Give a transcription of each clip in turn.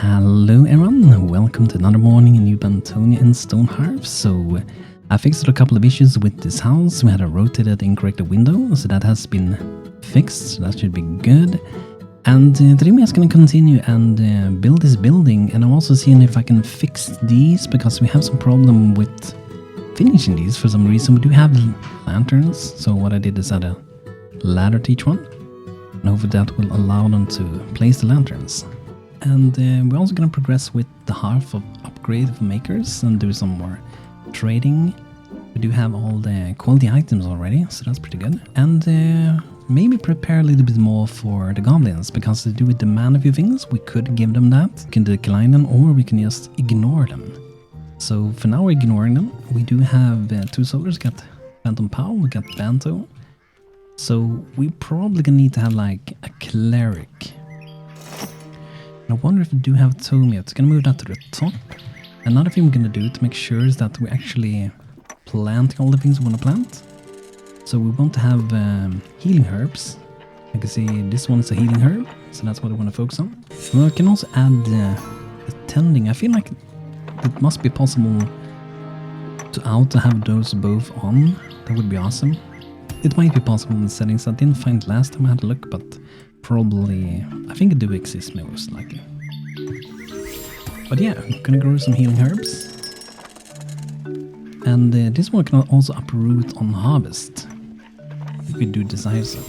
Hello everyone, welcome to another morning in New Bantonia and Stonehearth. So I fixed a couple of issues with this house. We had a rotated incorrect window, so that has been fixed, so that should be good. And today we're just going to continue and build this building, and I'm also seeing if I can fix these, because we have some problem with finishing these for some reason. We do have lanterns, so what I did is add a ladder to each one, and hopefully that will allow them to place the lanterns. And we're also going to progress with the half of upgrade of makers and do some more trading. We do have all the quality items already, so that's pretty good. And maybe prepare a little bit more for the goblins, because they do demand a few things. We could give them that, we can decline them, or we can just ignore them. So for now we're ignoring them. We do have two soldiers, got Phantom Pow, we got BANTO. So we probably gonna need to have like a cleric. I wonder if we do have Tome yet. Gonna move that to the top. Another thing we're gonna do to make sure is that we're actually planting all the things we want to plant. So we want to have healing herbs. I can see this one is a healing herb, so that's what I want to focus on. We can also add the tending. I feel like it must be possible to have those both on. That would be awesome. It might be possible in the settings. I didn't find it last time I had a look, but probably, I think it do exist most likely. But yeah, I'm gonna grow some healing herbs. And this one can also uproot on harvest, if we do desire so.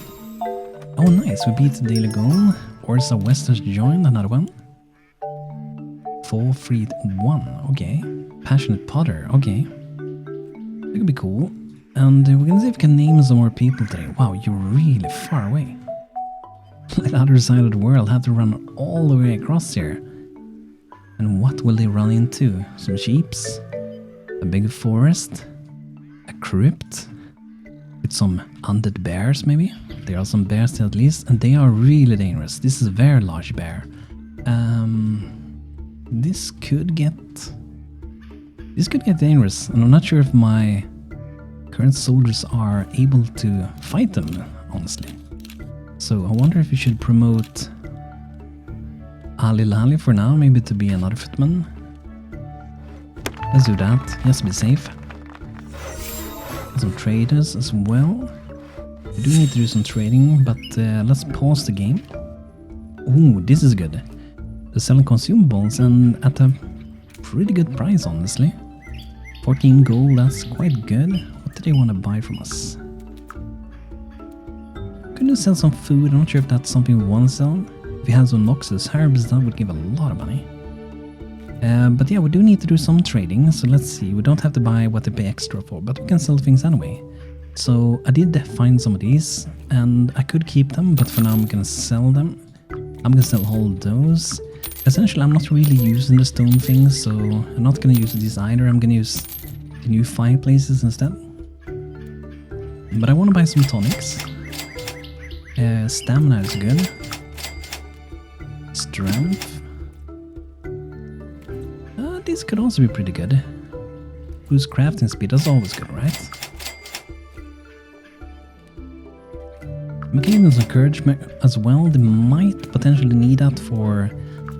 Oh nice, we beat the daily goal. Orsa West has joined, another one. 4 freed 1, okay. Passionate Potter, okay. That could be cool. And we're gonna see if we can name some more people today. Wow, you're really far away. Like the other side of the world, have to run all the way across here. And what will they run into? Some sheeps, a big forest, a crypt, with some undead bears maybe. There are some bears there at least, and they are really dangerous. This is a very large bear. This could get dangerous, and I'm not sure if my current soldiers are able to fight them, honestly. So I wonder if we should promote Ali Lali for now, maybe to be another footman. Let's do that, just to be safe. Some traders as well. We do need to do some trading, but let's pause the game. Ooh, this is good. They're selling consumables, and at a pretty good price, honestly. 14 gold, that's quite good. What do they want to buy from us? Couldn't sell some food? I'm not sure if that's something we want to sell. If we have some Noxus herbs, that would give a lot of money. But yeah, we do need to do some trading, so let's see. We don't have to buy what they pay extra for, but we can sell things anyway. So I did find some of these, and I could keep them, but for now I'm gonna sell them. I'm gonna sell all those. Essentially, I'm not really using the stone things, so I'm not gonna use these either. I'm gonna use the new fireplaces instead. But I want to buy some tonics. Stamina is good. Strength. This could also be pretty good. Boost crafting speed, that's always good, right? Mechanisms of courage as well. They might potentially need that for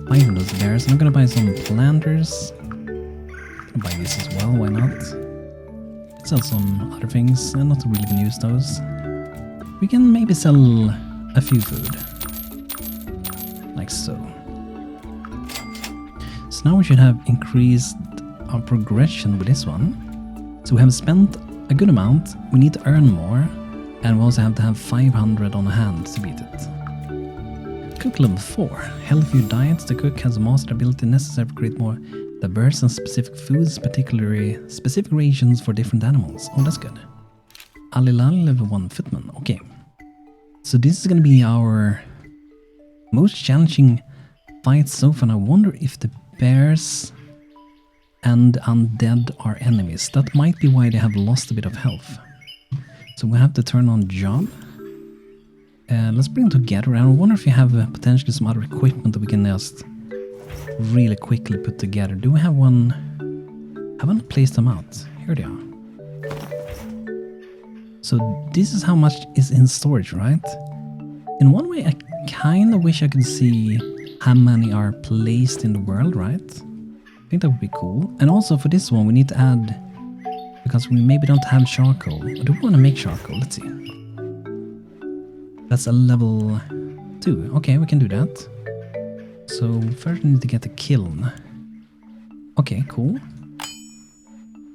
fighting those bears. I'm gonna buy some planters. I'll buy this as well, why not? Sell some other things. I'm not really gonna use those. We can maybe sell a few food. Like so. So now we should have increased our progression with this one. So we have spent a good amount. We need to earn more. And we also have to have 500 on hand to beat it. Cook level 4. Healthy diets. The cook has a master ability necessary to create more diverse and specific foods, particularly specific rations for different animals. Oh, that's good. Alilal level 1 footman. Okay. So this is going to be our most challenging fight so far. I wonder if the bears and undead are enemies. That might be why they have lost a bit of health. So we have to turn on job. Let's bring them together. I wonder if we have potentially some other equipment that we can just really quickly put together. Do we have one? I haven't placed them out. Here they are. So this is how much is in storage, right? In one way, I kind of wish I could see how many are placed in the world, right? I think that would be cool. And also for this one, we need to add, because we maybe don't have charcoal. Or do we want to make charcoal? Let's see. That's a level 2. Okay, we can do that. So first we need to get the kiln. Okay, cool.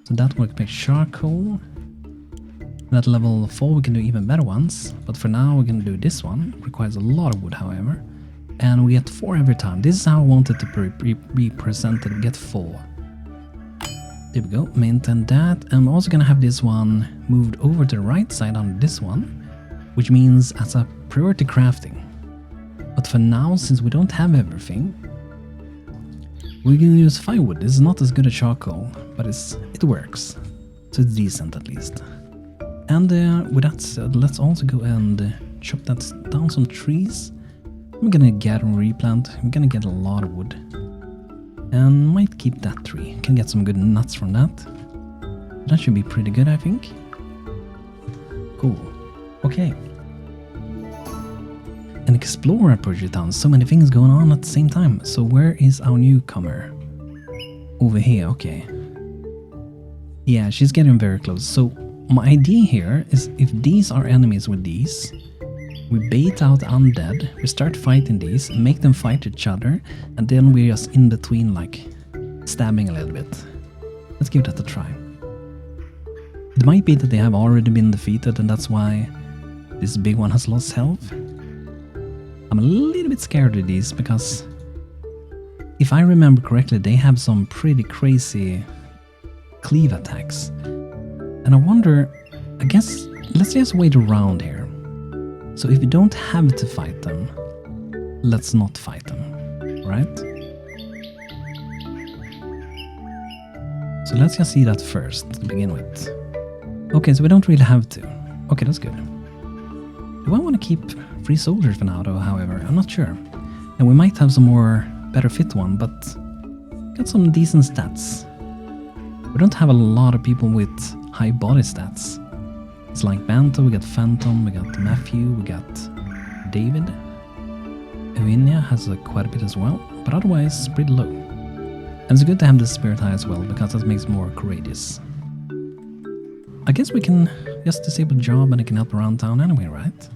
So that will make charcoal. At level 4 we can do even better ones. But for now we're going to do this one. Requires a lot of wood, however. And we get 4 every time. This is how I want it to be presented. We get 4. There we go. Maintain that. And I'm also going to have this one moved over to the right side on this one. Which means as a priority crafting. But for now, since we don't have everything, we're going to use firewood. This is not as good as charcoal, but it works. So it's decent at least. And with that said, let's also go and chop that down some trees. I'm gonna gather and replant. I'm gonna get a lot of wood. And might keep that tree. Can get some good nuts from that. That should be pretty good, I think. Cool. Okay. An explorer approaches town. So many things going on at the same time. So where is our newcomer? Over here, okay. Yeah, she's getting very close. So my idea here is if these are enemies with these, we bait out undead, we start fighting these, make them fight each other, and then we're just in between, like, stabbing a little bit. Let's give that a try. It might be that they have already been defeated, and that's why this big one has lost health. I'm a little bit scared of these, because if I remember correctly, they have some pretty crazy cleave attacks. And I wonder, I guess, let's just wait around here. So if we don't have to fight them, let's not fight them, right? So let's just see that first to begin with. Okay, so we don't really have to. Okay, that's good. Do I want to keep 3 soldiers for now though, however? I'm not sure. And we might have some more better fit one, but got some decent stats. We don't have a lot of people with high body stats. It's like BANTO, we got Phantom, we got Matthew, we got David. Evinia has quite a bit as well, but otherwise pretty low. And it's good to have the Spirit Eye as well, because that makes more courageous. I guess we can just disable job and it can help around town anyway, right?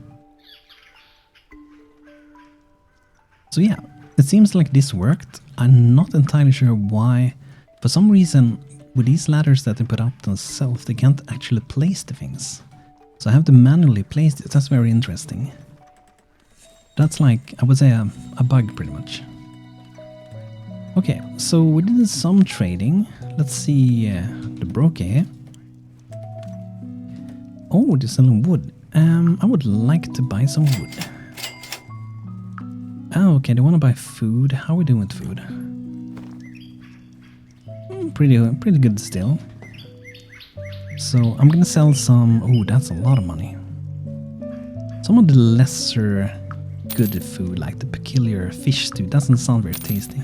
So yeah, it seems like this worked. I'm not entirely sure why. For some reason, with these ladders that they put up themselves, they can't actually place the things. So I have to manually place it. That's very interesting. That's like, I would say, a bug pretty much. Okay, so we did some trading. Let's see the broker here. Oh, they're selling wood. I would like to buy some wood. Oh, okay, they want to buy food. How are we doing with food? Pretty good still. So I'm gonna sell some. Oh, that's a lot of money. Some of the lesser good food, like the peculiar fish stew, doesn't sound very tasty.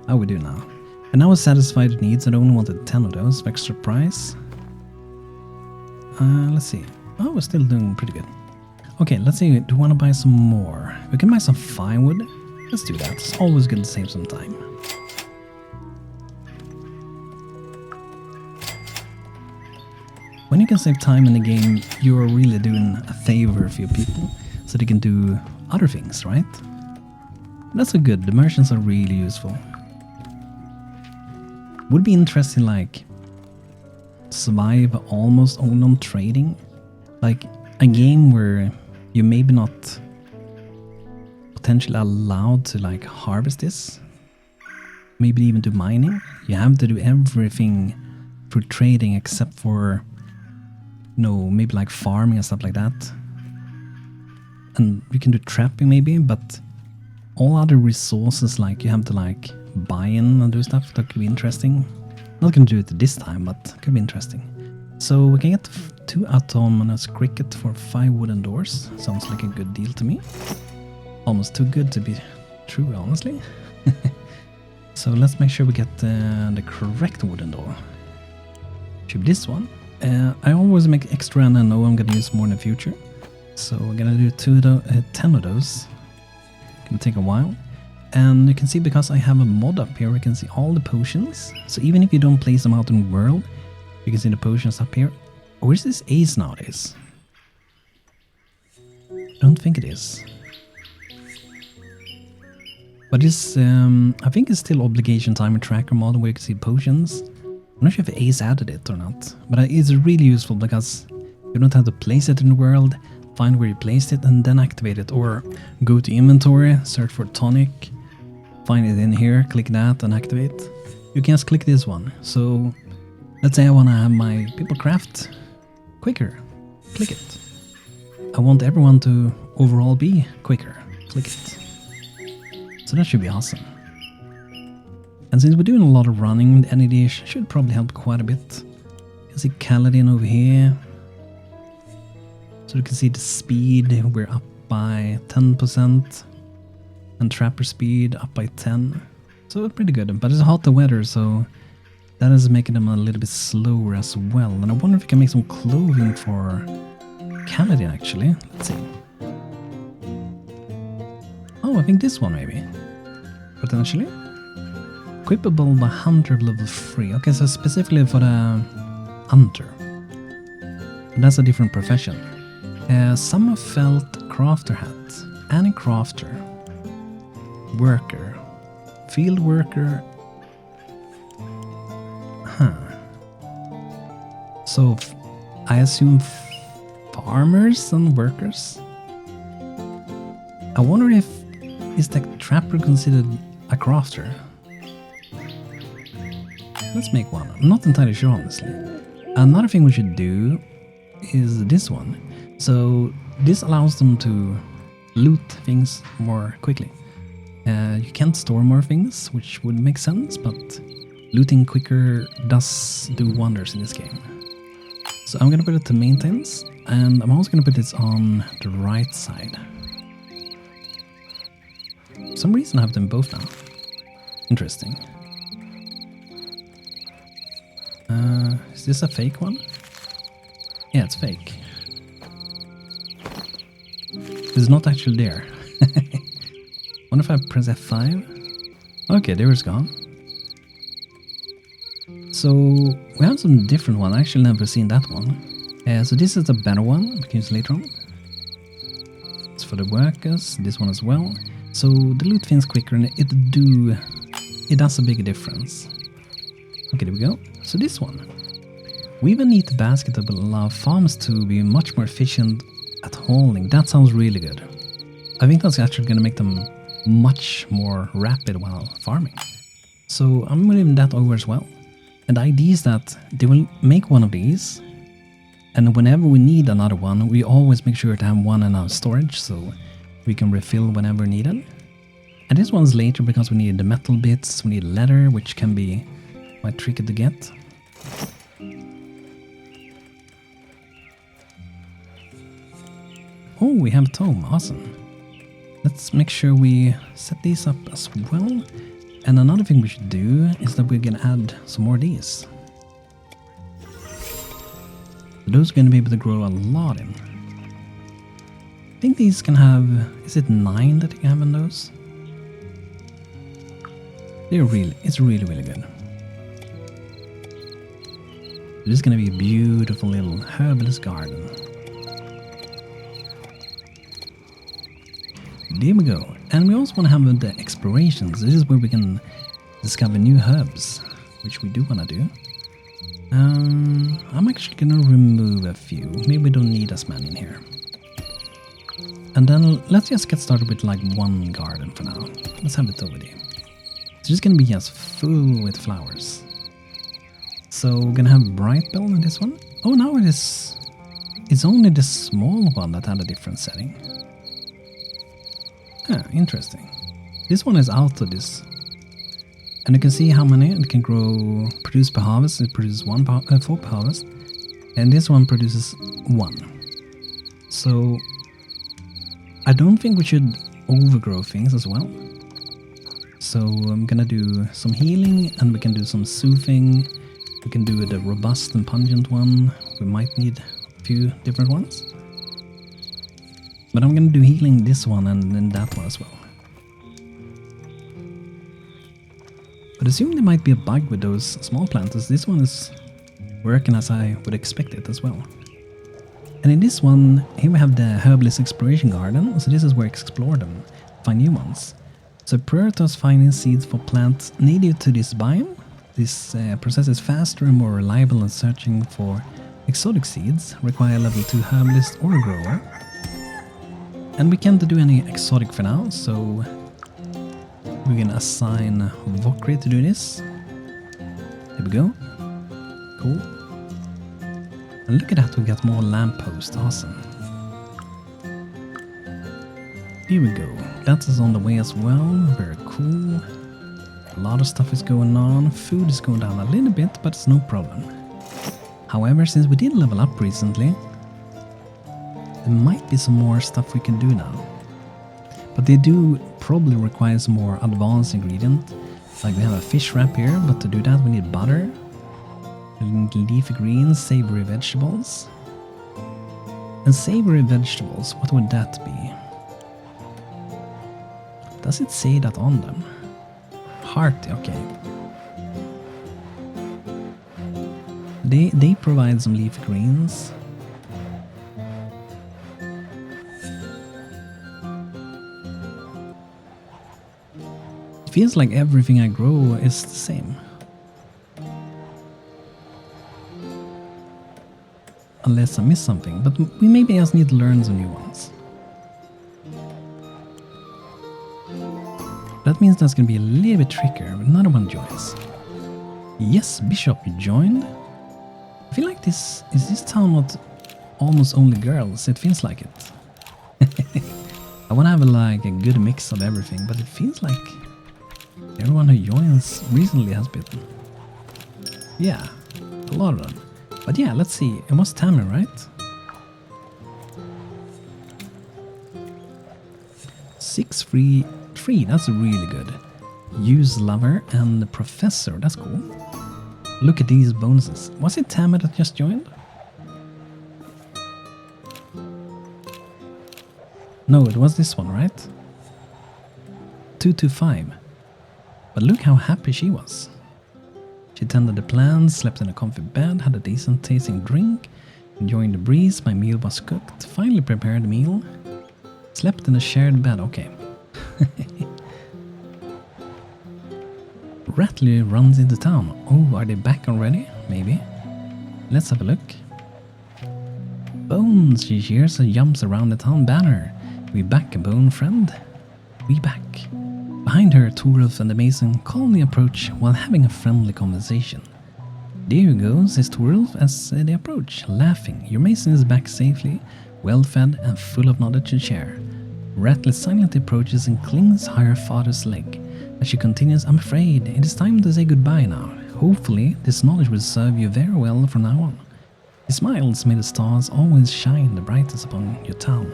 How we do now? And now we're satisfied with needs. I only wanted 10 of those for extra price. Let's see. Oh, we're still doing pretty good. Okay, let's see. Do we want to buy some more? We can buy some firewood. Let's do that. It's always good to save some time. When you can save time in the game, you are really doing a favor for your people, so they can do other things, right? That's so good. The merchants are really useful. Would be interesting, like, survive almost only on trading. Like, a game where you maybe not potentially allowed to, like, harvest this. Maybe even do mining. You have to do everything through trading except for, you know, maybe like farming and stuff like that. And you can do trapping maybe, but all other resources, like, you have to, like, buy in and do stuff. That could be interesting. Not gonna do it this time, but could be interesting. So we can get 2 autonomous cricket for 5 wooden doors. Sounds like a good deal to me. Almost too good to be true, honestly. So let's make sure we get the correct wooden door. Should be this one. I always make extra and I know I'm gonna use more in the future. So we're gonna do 10 of those. Gonna take a while. And you can see, because I have a mod up here, we can see all the potions. So even if you don't place them out in the world, you can see the potions up here. Or is this Ace nowadays? I don't think it is. But this, I think it's still obligation timer tracker mod where you can see potions. I'm not sure if Ace added it or not, but it's really useful because you don't have to place it in the world, find where you placed it and then activate it, or go to inventory, search for tonic, find it in here, click that and activate. You can just click this one. So let's say I want to have my people craft quicker, click it. I want everyone to overall be quicker, click it. So that should be awesome. And since we're doing a lot of running, the NED should probably help quite a bit. You can see Kaladin over here. So you can see the speed, we're up by 10%. And Trapper speed up by 10. So it's pretty good. But it's hot the weather, so that is making them a little bit slower as well. And I wonder if we can make some clothing for Kaladin actually. Let's see. Oh, I think this one maybe. Potentially. Equipable by Hunter level 3. Okay, so specifically for the Hunter. That's a different profession. Summerfelt Crafter Hat. Any Crafter. Worker. Field Worker. Huh. So, I assume farmers and workers? I wonder if is the Trapper considered a crafter? Let's make one. I'm not entirely sure, honestly. Another thing we should do is this one. So this allows them to loot things more quickly. You can't store more things, which would make sense, but looting quicker does do wonders in this game. So I'm gonna put it to maintenance, and I'm also gonna put this on the right side. For some reason I have them both now. Interesting. Is this a fake one? Yeah, it's fake. It's not actually there. Wonder if I press F5? Okay, there it's gone. So we have some different one. I actually never seen that one. So this is a better one. We can use later on. It's for the workers. This one as well. So the loot things quicker, and it does a big difference. Okay, there we go. So this one. We even need the basket that will allow farms to be much more efficient at hauling. That sounds really good. I think that's actually going to make them much more rapid while farming. So I'm moving that over as well. And the idea is that they will make one of these, and whenever we need another one, we always make sure to have one in our storage so we can refill whenever needed. And this one's later because we need the metal bits, we need leather, which can be quite tricky to get. Oh, we have tome, awesome. Let's make sure we set these up as well. And another thing we should do is that we're gonna add some more of these. Those are gonna be able to grow a lot in. I think these can have, is it 9 that you can have in those? It's really, really good. This is gonna be a beautiful little herbalist garden. There we go. And we also want to have the explorations. This is where we can discover new herbs, which we do want to do. I'm actually going to remove a few. Maybe we don't need as many in here. And then let's just get started with like one garden for now. Let's have it over there. It's just going to be just full with flowers. So we're going to have Bright Bell in this one. Oh, now it is... It's only the small one that had a different setting. Huh, interesting. This one is out of this. And you can see how many it can grow, produce per harvest. It produces 4 per harvest. And this one produces 1. So I don't think we should overgrow things as well. So I'm gonna do some healing, and we can do some soothing. We can do the robust and pungent one. We might need a few different ones. But I'm gonna do healing this one and then that one as well. But assume there might be a bug with those small plants. This one is working as I would expect it as well. And in this one, here we have the Herbalist Exploration Garden. So this is where I explore them, find new ones. So prioritize finding seeds for plants native to this biome. This process is faster and more reliable than searching for exotic seeds. Require level 2 herbalist or a grower. And we can't do any exotic for now, so we're gonna assign Vokri to do this. There we go. Cool. And look at that, we got more lampposts. Awesome. Here we go. That is on the way as well. Very cool. A lot of stuff is going on. Food is going down a little bit, but it's no problem. However, since we did level up recently, there might be some more stuff we can do now. But they do probably require some more advanced ingredient. Like we have a fish wrap here, but to do that we need butter, leafy greens, savory vegetables. And savory vegetables, what would that be? Does it say that on them? Hearty, okay. They provide some leafy greens. It feels like everything I grow is the same. Unless I miss something, but we maybe just need to learn some new ones. That means that's going to be a little bit trickier, but another one joins. Yes, Bishop, you joined. I feel like is this town not almost only girls? It feels like it. I want to have a good mix of everything, but it feels like everyone who joins recently has been. Yeah, a lot of them. But yeah, let's see. It was Tammy, right? 6-3-3, that's really good. Use Lover and the Professor, that's cool. Look at these bonuses. Was it Tammy that just joined? No, it was this one, right? 225. But look how happy she was. She tended the plants, slept in a comfy bed, had a decent tasting drink, enjoying the breeze, my meal was cooked, finally prepared the meal, slept in a shared bed, okay. Rattley runs into town. Oh, are they back already? Maybe. Let's have a look. Bones, she cheers and jumps around the town banner. We back, a bone friend. We back. Behind her, Thorulf and the mason calmly approach while having a friendly conversation. There you go, says Thorulf as they approach, laughing. Your mason is back safely, well-fed and full of knowledge to share. Rattley silently approaches and clings to her father's leg. As she continues, I'm afraid it is time to say goodbye now. Hopefully, this knowledge will serve you very well from now on. He smiles, may the stars always shine the brightest upon your town.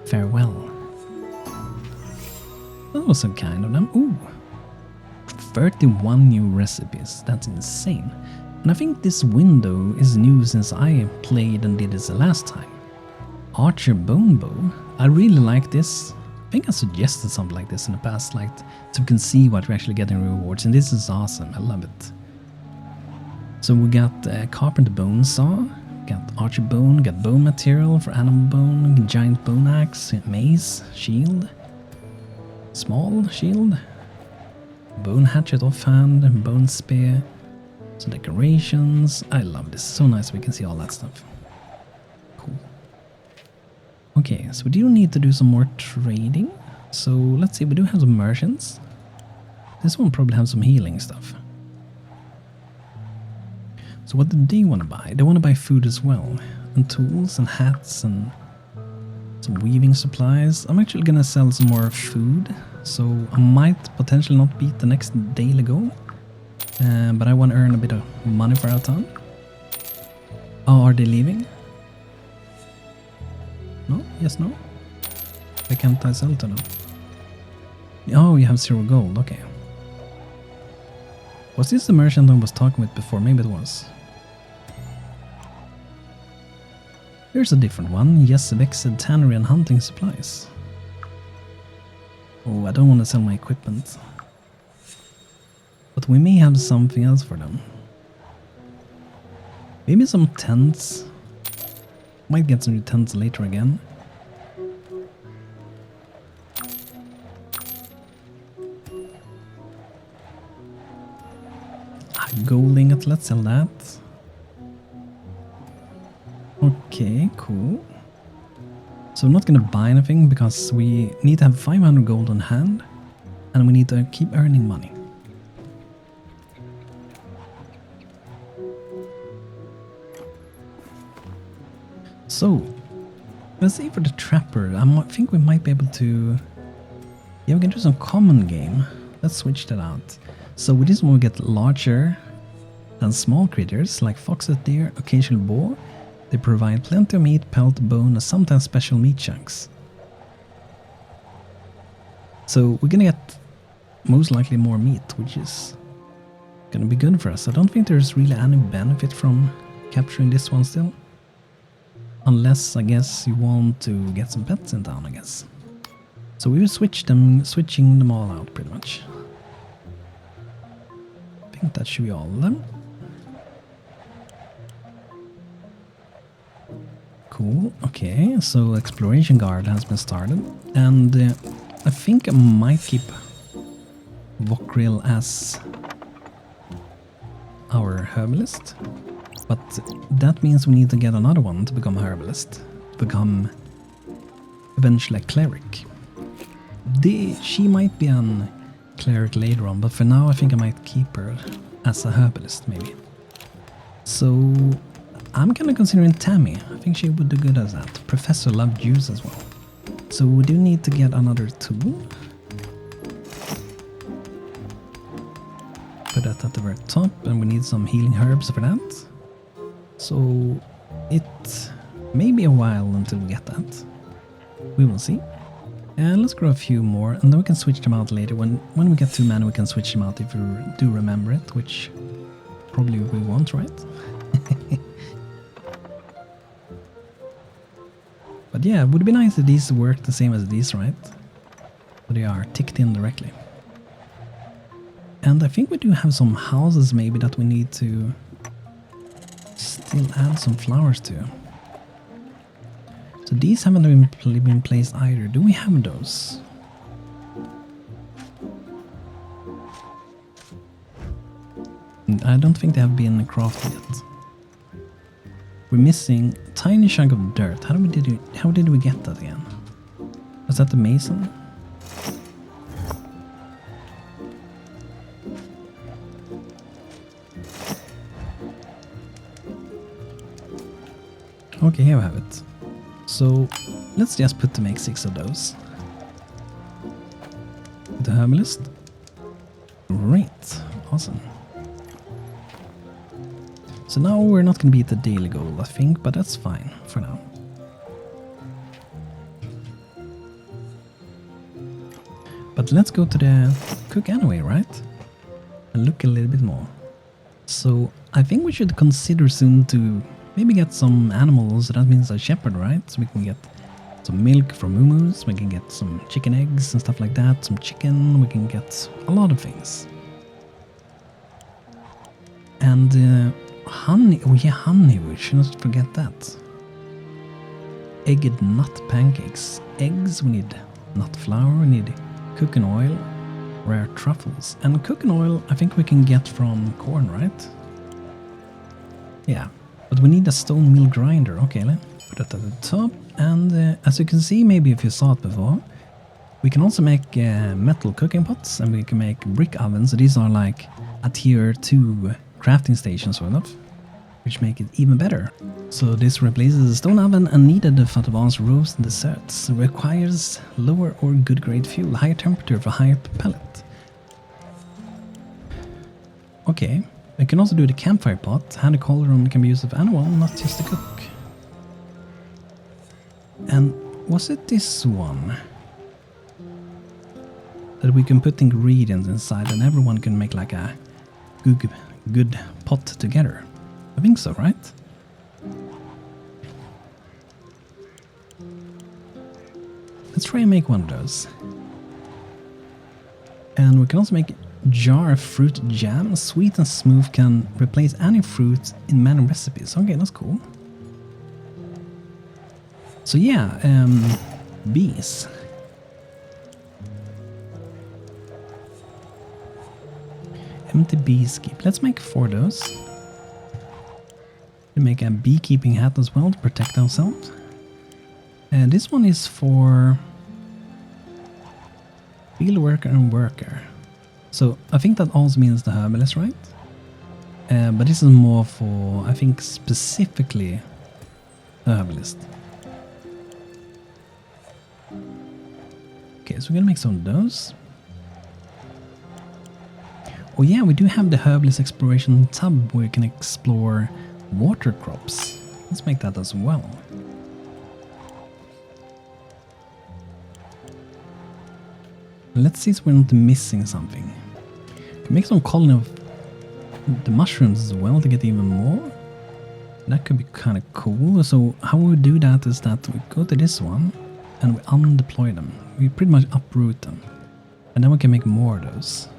Farewell. That was so kind of them. Ooh, 31 new recipes. That's insane. And I think this window is new since I played and did this the last time. Archer Bone Bow. I really like this. I think I suggested something like this in the past, so we can see what we're actually getting rewards, and this is awesome. I love it. So we got Carpenter Bone Saw, got Archer Bone, got bone material for animal bone, giant bone axe, mace, shield, small shield, bone hatchet offhand, bone spear, some decorations. I love this. So nice we can see all that stuff. Cool. Okay, so we do need to do some more trading. So let's see, we do have some merchants. This one probably has some healing stuff. So what do they want to buy? They want to buy food as well. And tools and hats and some weaving supplies. I'm actually gonna sell some more food. So I might potentially not beat the next daily goal. But I want to earn a bit of money for our town. Oh, are they leaving? No? Yes, no? Why can't I sell to them? Oh, you have 0 gold, okay. Was this the merchant I was talking with before? Maybe it was. Here's a different one. Yes, Vexed Tannery and Hunting Supplies. Oh, I don't want to sell my equipment. But we may have something else for them. Maybe some tents. Might get some new tents later again. Gold ingot, let's sell that. Okay, cool. So I'm not gonna buy anything because we need to have 500 gold on hand and we need to keep earning money. So, let's see for the trapper. I think we might be able to... Yeah, we can do some common game. Let's switch that out. So with this one we get larger than small critters like foxes, deer, occasional boar. They provide plenty of meat, pelt, bone, and sometimes special meat chunks. So we're gonna get most likely more meat, which is gonna be good for us. I don't think there's really any benefit from capturing this one still. Unless, I guess, you want to get some pets in town, I guess. So we will switching them all out pretty much. I think that should be all of them. Cool, okay, so Exploration Guard has been started. And I think I might keep Vokril as our Herbalist. But that means we need to get another one to become a Herbalist. To become eventually a Cleric. She might be a Cleric later on, but for now I think I might keep her as a Herbalist maybe. So I'm kind of considering Tammy. I think she would do good as that. Professor loved juice as well. So we do need to get another tool. Put that at the very top, and we need some healing herbs for that. So it may be a while until we get that. We will see. And let's grow a few more, and then we can switch them out later. When we get too many, we can switch them out if we do remember it, which probably we won't, right? But yeah, it would be nice if these work the same as these, right? So they are ticked in directly. And I think we do have some houses maybe that we need to still add some flowers to. So these haven't been placed either. Do we have those? I don't think they have been crafted yet. We're missing a tiny chunk of dirt. How did we get that again? Was that the mason? Okay, here we have it. So let's just put to make 6 of those. The Herbalist. Great, awesome. So now we're not going to beat the daily goal, I think, but that's fine for now. But let's go to the cook anyway, right? And look a little bit more. So I think we should consider soon to maybe get some animals. That means a shepherd, right? So we can get some milk from mumus, we can get some chicken eggs and stuff like that, some chicken, we can get a lot of things. And honey, oh yeah, honey, we should not forget that. Egged nut pancakes. Eggs, we need nut flour, we need cooking oil, rare truffles. And cooking oil, I think we can get from corn, right? Yeah, but we need a stone mill grinder. Okay, let's put that at the top. And as you can see, maybe if you saw it before, we can also make metal cooking pots, and we can make brick ovens. So these are like a tier 2 crafting station sort of, which make it even better. So this replaces a stone oven and needed for advanced roast and desserts. Requires lower or good grade fuel, higher temperature for higher pellet. Okay, we can also do the campfire pot. Handy cauldron can be used of anyone, not just the cook. And was it this one that we can put ingredients inside and everyone can make like a good pot together? I think so, right? Let's try and make one of those. And we can also make jar of fruit jam. Sweet and smooth can replace any fruit in many recipes. Okay, that's cool. So yeah, bees. Empty bees keep. Let's make 4 of those. We make a beekeeping hat as well to protect ourselves. And this one is for field worker and worker. So I think that also means the herbalist, right? But this is more for, I think, specifically herbalist. Okay, so we're gonna make some of those. Oh yeah, we do have the herbalist exploration tab where you can explore water crops. Let's make that as well. Let's see if we're not missing something. We can make some colony of the mushrooms as well to get even more. That could be kind of cool. So how we do that is that we go to this one and we undeploy them. We pretty much uproot them. And then we can make more of those.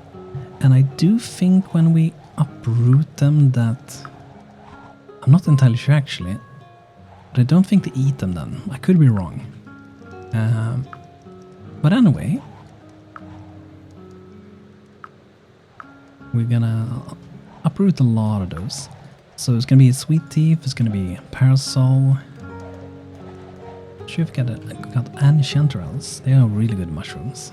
And I do think when we uproot them that... I'm not entirely sure actually. But I don't think they eat them then. I could be wrong. But anyway... we're gonna uproot a lot of those. So it's gonna be sweet teeth, it's gonna be parasol. Sure if we got any chanterelles. They are really good mushrooms.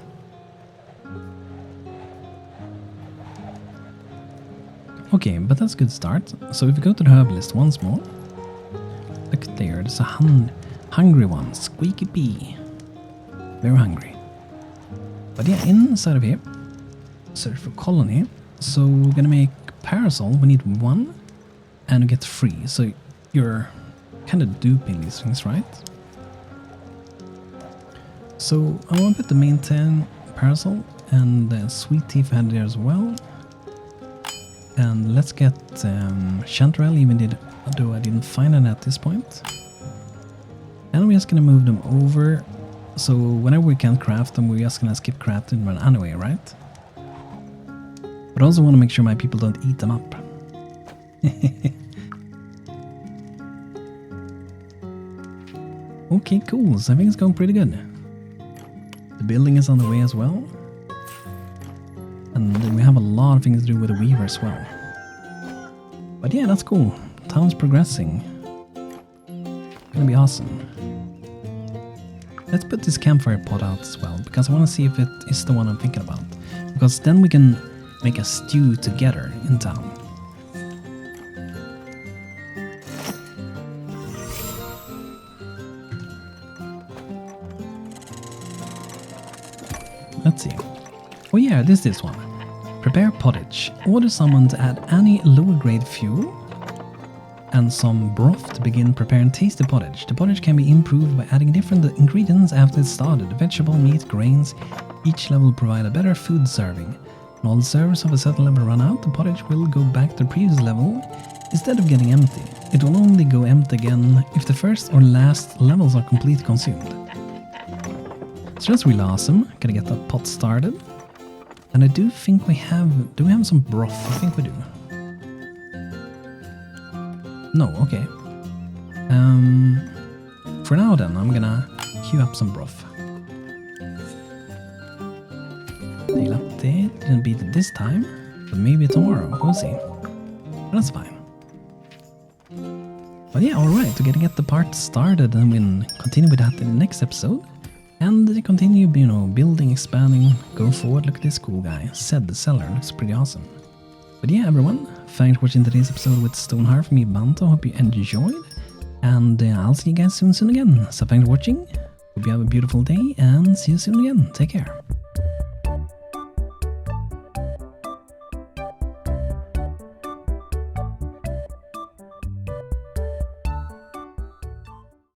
Okay, but that's a good start. So if we go to the herbalist once more. Look there, there's a hungry one. Squeaky bee. Very hungry. But yeah, inside of here, search for colony. So we're gonna make parasol, we need 1 and we get 3. So you're kind of duping these things, right? So I want to put the maintain parasol and the sweet teeth head there as well. And let's get chanterelle, even though I didn't find it at this point. And we're just gonna move them over. So whenever we can't craft them, we're just gonna skip crafting them anyway, right? But I also want to make sure my people don't eat them up. Okay, cool. So I think it's going pretty good. The building is on the way as well. And then we have a lot of things to do with the weaver as well. But yeah, that's cool. Town's progressing. Gonna be awesome. Let's put this campfire pot out as well, because I want to see if it is the one I'm thinking about. Because then we can make a stew together in town. Let's see. Oh yeah, this one. Prepare pottage. Order someone to add any lower grade fuel and some broth to begin preparing tasty pottage. The pottage can be improved by adding different ingredients after it's started. Vegetable, meat, grains. Each level will provide a better food serving. When all the servers of a certain level run out, the pottage will go back to the previous level instead of getting empty. It will only go empty again if the first or last levels are completely consumed. So that's really awesome. Gonna get that pot started. And I do think we have... do we have some broth? I think we do. No, okay. For now then, I'm gonna queue up some broth. Nail up there. Didn't beat it this time, but maybe tomorrow. We'll see. But that's fine. But yeah, alright. We're gonna get the part started and we'll continue with that in the next episode. And continue, you know, building, expanding, go forward. Look at this cool guy. Said the seller. Looks pretty awesome. But yeah, everyone. Thanks for watching today's episode with Stonehearth from me, BANTO. Hope you enjoyed. And I'll see you guys soon again. So thanks for watching. Hope you have a beautiful day and see you soon again. Take care.